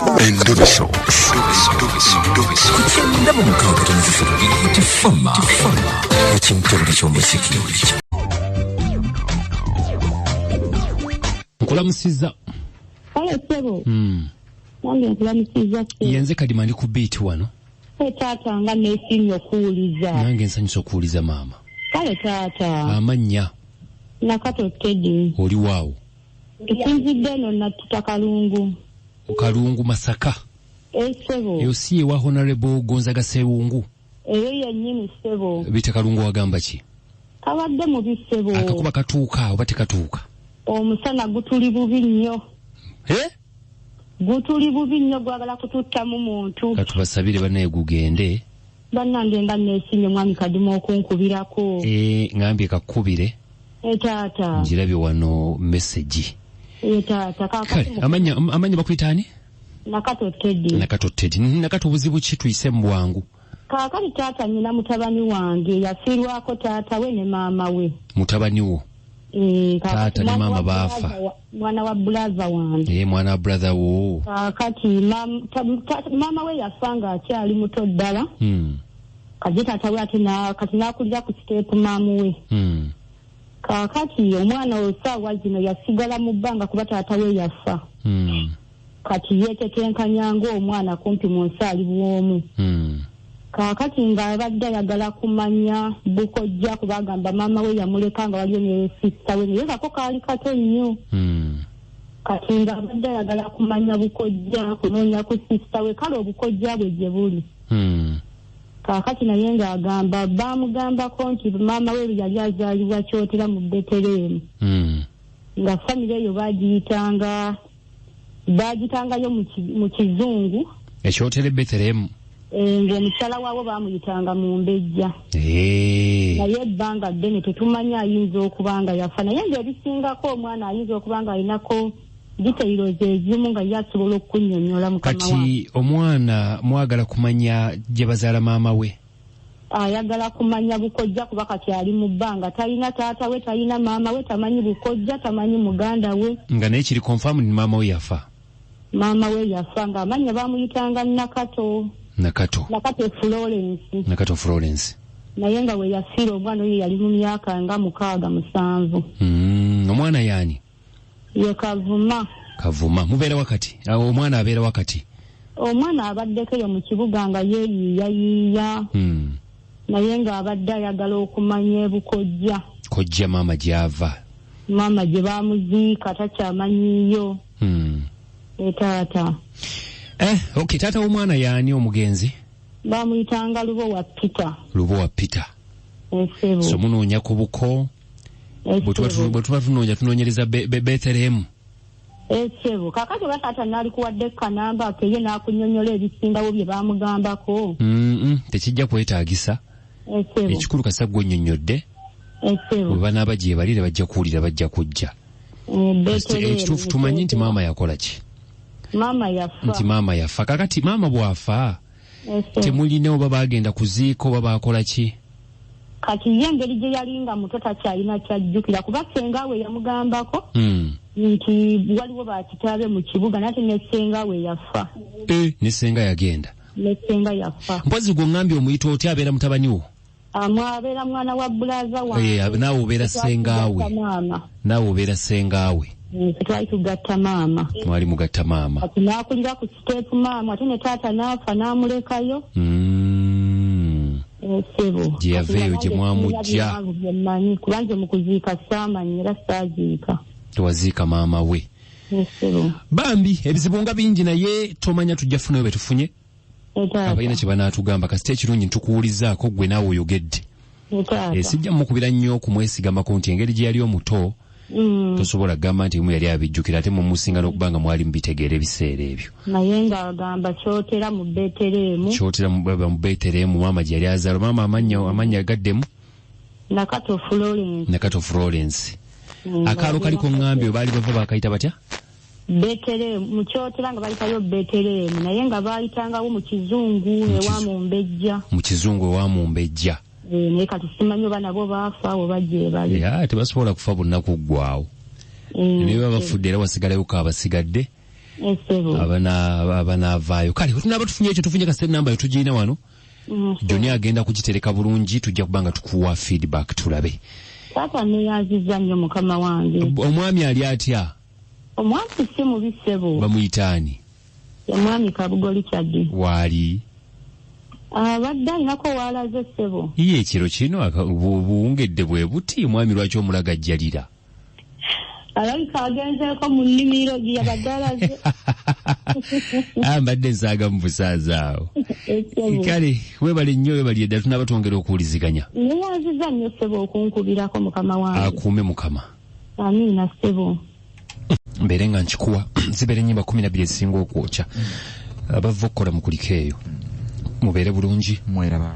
Endoviso. Kutenda mu mukaaga tifama. Ekintu ky'omuziki. Nkulamusiza. Kale sebo. Nange nkulamusiza. Yenze kadima ndi ku beat wano. Taata nga nesinyo kuuliza. Nange nsanyusa okuwuliza maama. Kale taata. Amannya. Nakato Teddy. Oli waawo. Tusinzidde no natuta Kalungu. Kalungu Masaka. Sebo. Eyo si ewa Honorable Gonzaga Sewungu. Eyo yennyini sebo. Bite Kalungu wagamba ki? Kabadde mu bisebo. Akakuba katuuka oba tekatuuka? Omusana gutuli bubi nnyo. Gutuli bubi nnyo gwagala kututta mu muntu. Katubasabire banaye gugende. Bannange nga neesinye mwami Kadima okunkubirako. Ngambye kakubire. Taata. Njirabye wano message. Taata kale amanya bakuyitani? Nakato Teddy. Nakato Teddy. Nakato buzibu ki tuyise mu bwangu? Kaakali taata nyina mutabani wange yafiirwako taata we ne maama we. Mutabani wo? Taata ne maama baafa. Mwana wa brother wange. Mwana wa brother wo. Kaakati maama we yafa nga akyali muto ddala. Kaje taata we ate kati n'akulira ku siteepu maamu we. Kaakati omwana osaawa zino yasigala mu bbanga kuba taata we yafa. Kati yeetetenkanya ng'omwana kumpi mu nsaali bw'omu. Kaakati ng'abadde ayagala kumanya bukojja kuba agamba maama we yamuleka nga waliyo ne sisita we naye kako kaali kato nnyo. Kati ng'abadde ayagala kumanya bukojja kunoonya ku sisita we kale obukojja bwe gye buli. Kaakati naye ng'agamba baamugambako nti maama we yali azaalibwa Kyotera mu Betelehemu. Nga famire eyo baagitangayo mu Kizungu. Ekyotera Betelehemu. Ng'omukyala waabo baamuyitanga mu Mbejja. Naye ebbanga ddene tetumanya ayinza okuba nga yafa. Naye ng'ebisingako omwana ayinza okuba nga alinako details ezimu nga yasobola okunnyonnyola mukama wange. Kati omwana mwagala kumanya gye bazaala maama we? Ayagala kumanya bukojja kuba kati ali mu bbanga. Talina taata we, talina maama we, tamanyi bukojja, tamanyi muganda we. Nga naye kiri confirmed ni maama we yafa? Maama we yafa nga amanya baamuyitanga Nakato Florence. Nakato Florence. Naye nga we yafiira omwana oyo yali mu myaka nga 6-7. Omwana yaani? Ye Kavuma. Mubeera wakati? Omwana abeera wakati? Omwana abaddeko eyo mu kibuga nga yeeyiiya. Naye nga abadde ayagala okumanya ebukojja. Kojja maama gy'ava? Maama gye baamuziika takyamanyiiyo. Taata. Okay, taata w'omwana yaani omugenzi? Baamuyitanga Lubo wa Peter. So munoonya ku buko? Bwe tuba tunoonyereza Betelehemu? Kakati oba taata n'alikuwadde kanamba ke ye n'akunnyonnyola ebisingawo bye baamugambako? Tekijja kwetaagisa. Ekikulu kasa ggwe onnyonnyodde. Bwe banaaba gye balire bajja kuwulira bajja kujja. Ekituufu tumanyi nti maama yakola ki? Maama yafa. Kakati maama bw'afa temulina oba baagenda kuziika oba baakola ki? Kati ye engeri gye yali nga muto takyalina kyajjukira kuba ssenga we yamugambako nti waliwo bakitaabe mu kibuga nate ne ssenga we yafa. Ne ssenga yagenda? Ne ssenga yafa. Mpozi gwe ngambye omuyita otya abeera mutabani wo? Abeera mwana wa bulaza wange. Naawe obeera ssengaawe? Naawe obeera ssengaawe? Twali tugatta maama. Mwali mugatta maama. Kati n'akulira ku siteepu maama ate ne taata n'afa n'amulekayo. Gye yaveeyo gye mwamugya. Kubanga mu kuziika saamanyi era saaziika. Tewaziika maama we. Bambi ebizibu nga bingi naye tomanya tujja funayo betufunye. Abalina kye banaatugamba kasita ekirungi ntukuwulizaako gwe naawe oyogedde. Sijja mukubira nnyo okumwesigamako nti engeri gye yali omuto tosobola kugamba nti yali abijjukira ate mumusinga n'okuba nga mwali mubitegeera ebiseera ebyo. Naye ng'agamba Kyotera mu Betelehemu. Kyotera mu Betelehemu maama gye yali azaala. Maama amanya agaddemu? Nakato Florence. Akaalo kaliko ngambye baali bava bakayita batya? Betelehemu. Mu Kyotera nga bayitayo Betelehemu naye nga bayitangawo mu Kizungu ewa Mumbejja. Mu Kizungu ewa Mumbejja. Naye kati simanyi oba nabo baafa oba gye bali. Tebasobola kufa bonna kuggwaawo. Ne baba bafudde era wasigalayo kaabasigadde abana avaayo kale tunaba tufunye ekyo tufunye kasete namba yo tugiina wano Joni agenda kugitereka bulungi tujja kubanga tukuwa feedback tulabe papa ne yaziza nnyo mukama wange omwami ali atya omwami si mubi ssebo bamuyitaani omwami Kabugoli Kyaddi waali badde alinako waalaze ssebo iye ekiro kino buwungedde bwe buti omwami lwaki omulaga ajjalira alabika agenzeeko mu nnimiro gye yabadde alaze mbadde nsaaga mu busaazi awo kale webale nnyo webali edda tunaba twongera okuwuliziganya neyaziza nnyo ssebo okunkubirako mukama wange akuume mukama amiina ssebo mbeere nga nkikuwa zibeere ennyimba 12 ezisinga okwokya abava okukola mu kuliko eyo mubeere bulungi mweraba